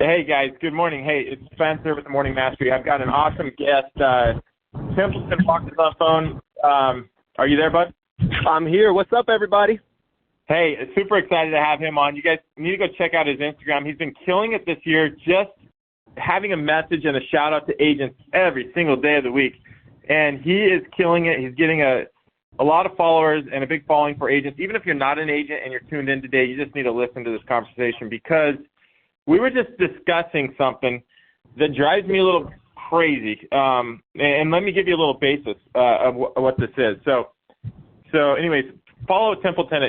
Hey, guys. Good morning. Hey, it's Spencer with the Morning Mastery. I've got an awesome guest. Templeton Walker's on the phone. Are you there, bud? I'm here. What's up, everybody? Hey, super excited to have him on. You guys need to go check out his Instagram. He's been killing it this year, just having a message and a shout-out to agents every single day of the week. And he is killing it. He's getting a lot of followers and a big following for agents. Even if you're not an agent and you're tuned in today, you just need to listen to this conversation because we were just discussing something that drives me a little crazy. And let me give you a little basis of what this is. So anyways, follow Templeton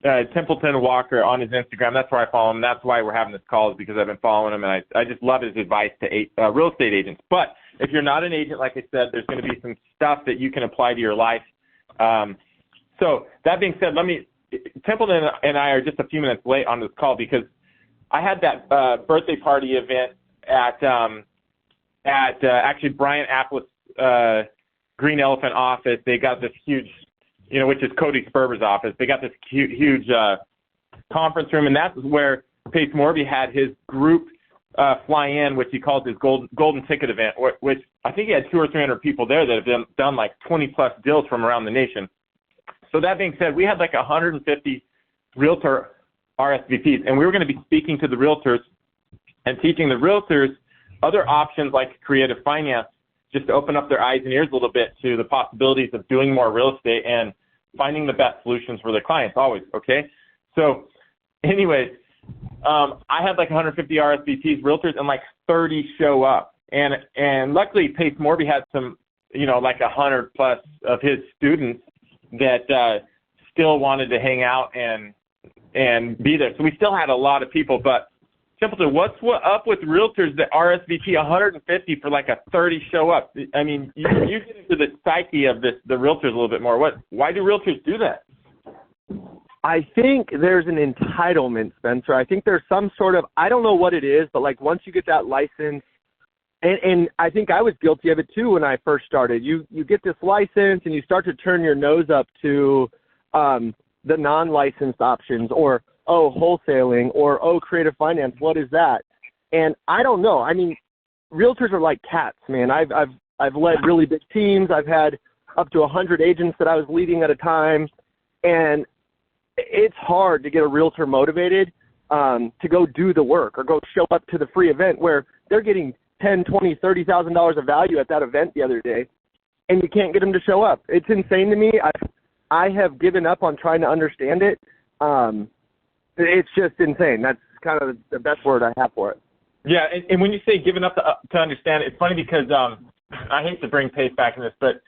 at Templeton Walker on his Instagram. That's where I follow him. That's why we're having this call, is because I've been following him, and I just love his advice to real estate agents. But if you're not an agent, like I said, there's going to be some stuff that you can apply to your life. So that being said, Templeton and I are just a few minutes late on this call because I had that birthday party event at actually Brian Apple's Green Elephant office. They got this huge, which is Cody Sperber's office. They got this huge conference room, and that's where Pace Morby had his group fly in, which he calls his golden ticket event, which I think he had 200 or 300 people there that have done like 20-plus deals from around the nation. So that being said, we had like 150 realtor RSVPs, and we were going to be speaking to the realtors and teaching the realtors other options like creative finance, just to open up their eyes and ears a little bit to the possibilities of doing more real estate and finding the best solutions for their clients always, okay? So anyways, I had like 150 RSVPs, realtors, and like 30 show up. And luckily, Pace Morby had some, like 100 plus of his students that still wanted to hang out and be there. So we still had a lot of people. But Templeton, what's up with realtors that RSVP 150 for like a 30 show up? I mean, you get into the psyche of the realtors a little bit more. Why do realtors do that? I think there's an entitlement, Spencer. I think there's some sort of, I don't know what it is, but like once you get that license, and I think I was guilty of it too when I first started. You get this license and you start to turn your nose up to the non-licensed options, or wholesaling, or creative finance. What is that? And I don't know. I mean, realtors are like cats, man. I've led really big teams. I've had up to 100 agents that I was leading at a time, and it's hard to get a realtor motivated to go do the work or go show up to the free event where they're getting $10,000, $20,000, $30,000 of value at that event the other day, and you can't get them to show up. It's insane to me. I have given up on trying to understand it. It's just insane. That's kind of the best word I have for it. Yeah, and when you say giving up to understand it, it's funny because I hate to bring Pace back in this, but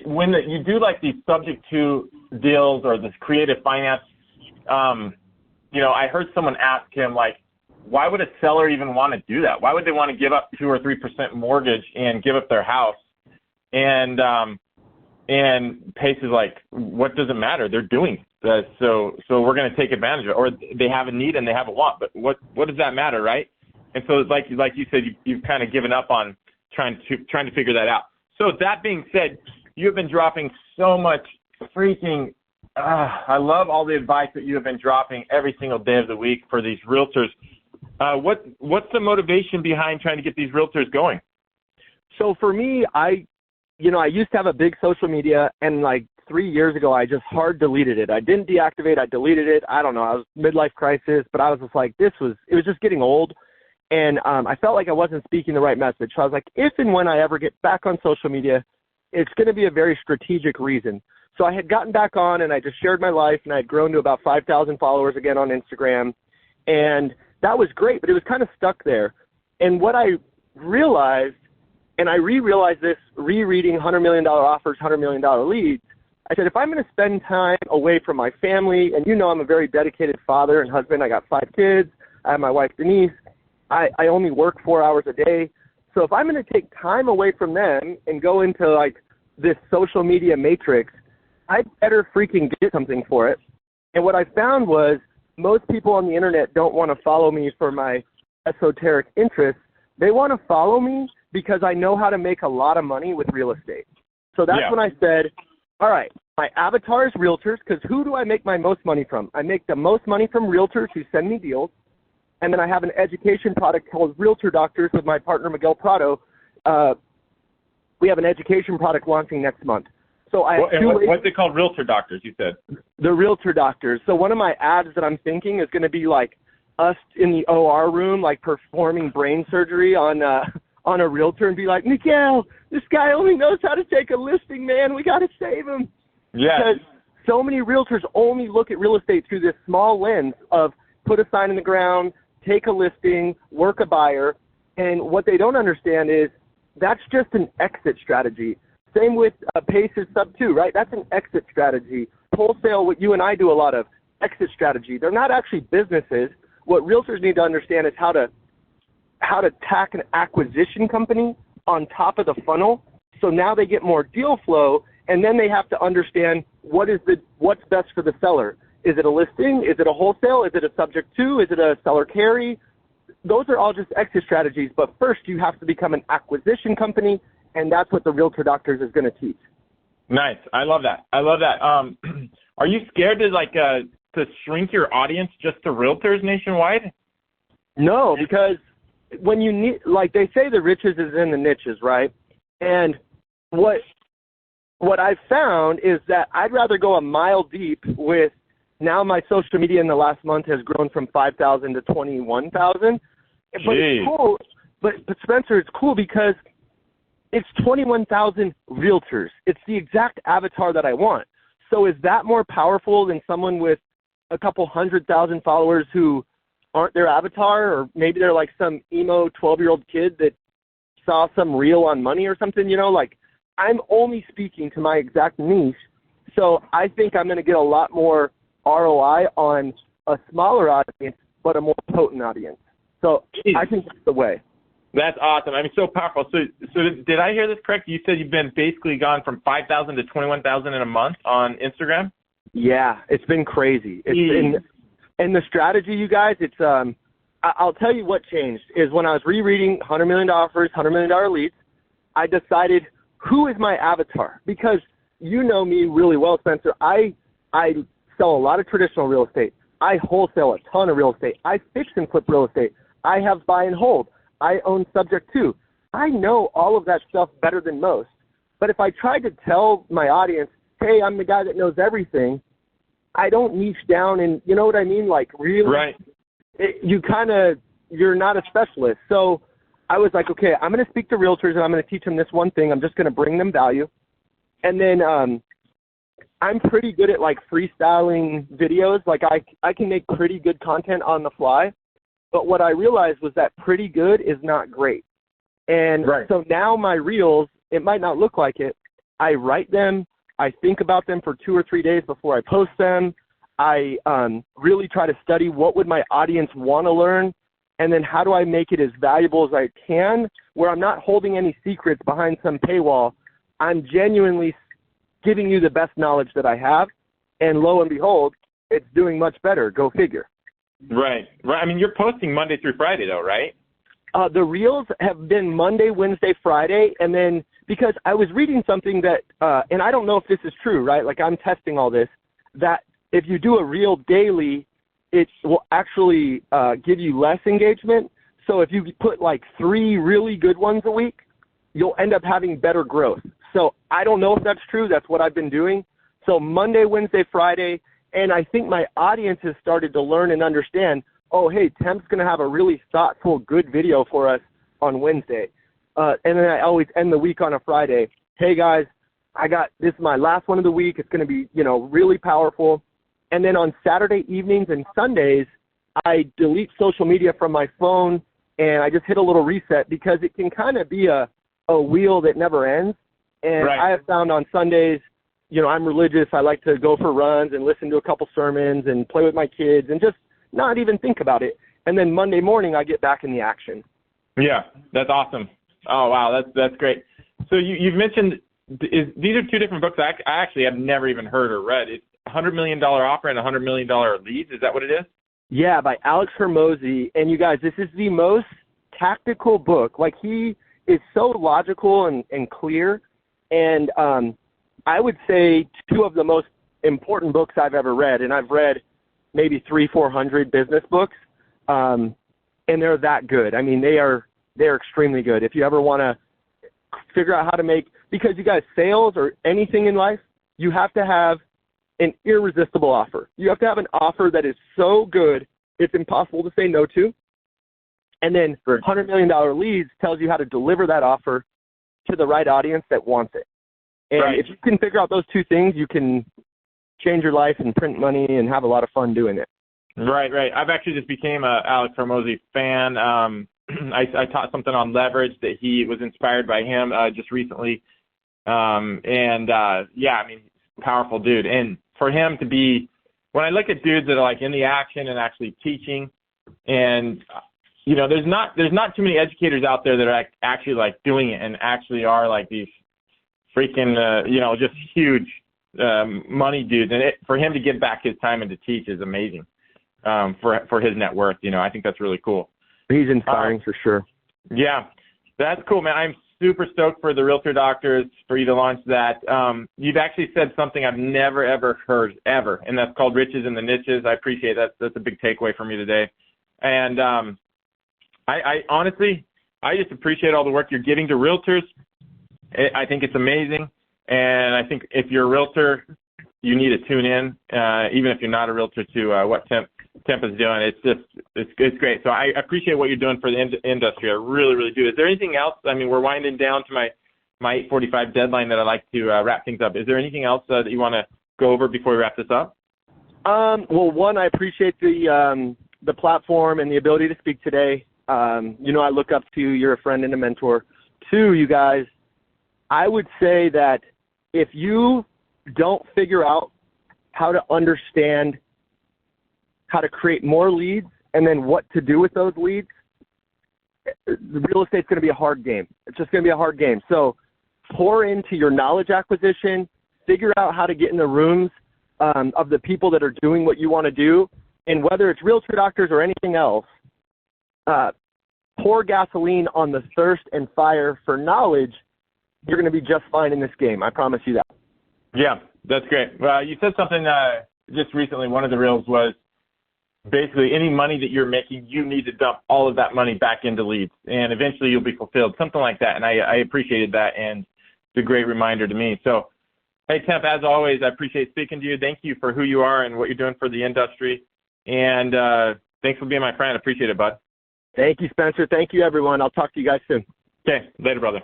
when you do like these subject to deals or this creative finance, I heard someone ask him, like, why would a seller even want to do that? Why would they want to give up 2 or 3% mortgage and give up their house? And Pace is like, what does it matter? They're doing it. So we're going to take advantage of it. Or they have a need and they have a want, but what does that matter, right? And so like you said, you've kind of given up on trying to figure that out. So that being said, you've been dropping so much freaking I love all the advice that you have been dropping every single day of the week for these realtors. What's the motivation behind trying to get these realtors going? So for me, I used to have a big social media, and like 3 years ago, I just hard deleted it. I didn't deactivate. I deleted it. I don't know. I was midlife crisis, but I was just like, it was just getting old. And I felt like I wasn't speaking the right message. So I was like, if and when I ever get back on social media, it's going to be a very strategic reason. So I had gotten back on, and I just shared my life, and I had grown to about 5,000 followers again on Instagram. And that was great, but it was kind of stuck there. And what I realized, and I realized this rereading $100 Million Offers, $100 Million Leads, I said, if I'm going to spend time away from my family, and I'm a very dedicated father and husband. I got 5 kids. I have my wife, Denise. I only work 4 hours a day. So if I'm going to take time away from them and go into like this social media matrix, I better freaking get something for it. And what I found was most people on the internet don't want to follow me for my esoteric interests. They want to follow me because I know how to make a lot of money with real estate. So that's when I said, all right, my avatar is realtors, because who do I make my most money from? I make the most money from realtors who send me deals. And then I have an education product called Realtor Doctors with my partner, Miguel Prado. We have an education product launching next month. So what's it called? Realtor Doctors, you said? The Realtor Doctors. So one of my ads that I'm thinking is going to be like us in the OR room, like performing brain surgery on a realtor and be like, Miguel, this guy only knows how to take a listing, man. We got to save him. Yeah. Because so many realtors only look at real estate through this small lens of put a sign in the ground, take a listing, work a buyer. And what they don't understand is that's just an exit strategy. Same with Pace's sub 2, right? That's an exit strategy. Wholesale, what you and I do a lot of, exit strategy. They're not actually businesses. What realtors need to understand is how to tack an acquisition company on top of the funnel. So now they get more deal flow, and then they have to understand what's best for the seller. Is it a listing? Is it a wholesale? Is it a subject to? Is it a seller carry? Those are all just exit strategies. But first, you have to become an acquisition company, and that's what the Realtor Doctors is going to teach. Nice. I love that. Are you scared to shrink your audience just to realtors nationwide? No, because when you need, like they say, the riches is in the niches, right? And what I've found is that I'd rather go a mile deep with, now my social media in the last month has grown from 5,000 to 21,000. But it's cool. But Spencer, it's cool because it's 21,000 realtors. It's the exact avatar that I want. So is that more powerful than someone with a couple 100,000 followers who aren't their avatar, or maybe they're like some emo 12-year-old kid that saw some reel on money or something, like I'm only speaking to my exact niche. So I think I'm going to get a lot more ROI on a smaller audience, but a more potent audience. So I think that's the way. That's awesome. I mean, so powerful. So did I hear this correct? You said you've been basically gone from 5,000 to 21,000 in a month on Instagram? Yeah, it's been crazy. And the strategy, you guys, it's I'll tell you what changed is when I was rereading $100 million offers, $100 million leads, I decided who is my avatar? Because you know me really well, Spencer. I sell a lot of traditional real estate. I wholesale a ton of real estate. I fix and flip real estate. I have buy and hold. I own subject to. I know all of that stuff better than most. But if I tried to tell my audience, hey, I'm the guy that knows everything, I don't niche down, and you know what I mean? Like, really, right. You're not a specialist. So I was like, okay, I'm going to speak to realtors, and I'm going to teach them this one thing. I'm just going to bring them value. And then I'm pretty good at, like, freestyling videos. Like, I can make pretty good content on the fly. But what I realized was that pretty good is not great. And So now my reels, it might not look like it. I write them. I think about them for 2 or 3 days before I post them. I really try to study what would my audience want to learn, and then how do I make it as valuable as I can, where I'm not holding any secrets behind some paywall. I'm genuinely giving you the best knowledge that I have, and lo and behold, it's doing much better. Go figure. Right. I mean, you're posting Monday through Friday, though, right? The reels have been Monday, Wednesday, Friday, and then because I was reading something that, and I don't know if this is true, right? Like, I'm testing all this, that if you do a reel daily, it will actually give you less engagement. So if you put like 3 really good ones a week, you'll end up having better growth. So I don't know if that's true. That's what I've been doing. So Monday, Wednesday, Friday, and I think my audience has started to learn and understand, oh, hey, Temp's going to have a really thoughtful, good video for us on Wednesday. And then I always end the week on a Friday. Hey, guys, this is my last one of the week. It's going to be, really powerful. And then on Saturday evenings and Sundays, I delete social media from my phone, and I just hit a little reset because it can kind of be a wheel that never ends. And I have found on Sundays, I'm religious. I like to go for runs and listen to a couple sermons and play with my kids and just not even think about it. And then Monday morning, I get back in the action. Yeah, that's awesome. Oh, wow, that's great. So you've mentioned these are 2 different books I actually have never even heard or read. It's $100 million offer and $100 million leads. Is that what it is? Yeah, by Alex Hormozi. And you guys, this is the most tactical book. Like, he is so logical and clear. And I would say 2 of the most important books I've ever read. And I've read maybe 300-400 business books. and they're that good. I mean, they're extremely good. If you ever want to figure out how to make, because you guys, sales or anything in life, you have to have an irresistible offer. You have to have an offer that is so good it's impossible to say no to. And then $100 million leads tells you how to deliver that offer to the right audience that wants it. And if you can figure out those two things, you can change your life and print money and have a lot of fun doing it. Right. I've actually just became a Alex Hormozi fan. I taught something on leverage that he was inspired by him just recently. I mean, powerful dude. And for him to be, when I look at dudes that are like in the action and actually teaching, and you know, there's not too many educators out there that are actually like doing it and actually are like these freaking just huge money dudes. And for him to give back his time and to teach is amazing for his net worth. You know, I think that's really cool. He's inspiring for sure. Yeah, that's cool, man. I'm super stoked for the Realtor Doctors, for you to launch that. You've actually said something I've never, ever heard, ever, and that's called riches in the niches. I appreciate that. That's a big takeaway for me today. And I honestly, I just appreciate all the work you're giving to realtors. I think it's amazing. And I think if you're a realtor, you need to tune in, even if you're not a realtor, to what Temp is doing. It's great. So I appreciate what you're doing for the industry. I really, really do. Is there anything else? I mean, we're winding down to my 8:45 deadline that I'd like to wrap things up. Is there anything else that you want to go over before we wrap this up? Well, one, I appreciate the platform and the ability to speak today. I look up to you. You're a friend and a mentor. Two, you guys, I would say that if you don't figure out how to understand how to create more leads and then what to do with those leads, the real estate's going to be a hard game. It's just going to be a hard game. So pour into your knowledge acquisition, figure out how to get in the rooms of the people that are doing what you want to do, and whether it's Realtor Doctors or anything else, pour gasoline on the thirst and fire for knowledge. You're going to be just fine in this game. I promise you that. Yeah, that's great. Well, you said something just recently. One of the reels was basically any money that you're making, you need to dump all of that money back into leads, and eventually you'll be fulfilled, something like that. And I appreciated that, and it's a great reminder to me. So, hey, Temp, as always, I appreciate speaking to you. Thank you for who you are and what you're doing for the industry. And thanks for being my friend. I appreciate it, bud. Thank you, Spencer. Thank you, everyone. I'll talk to you guys soon. Okay, later, brother.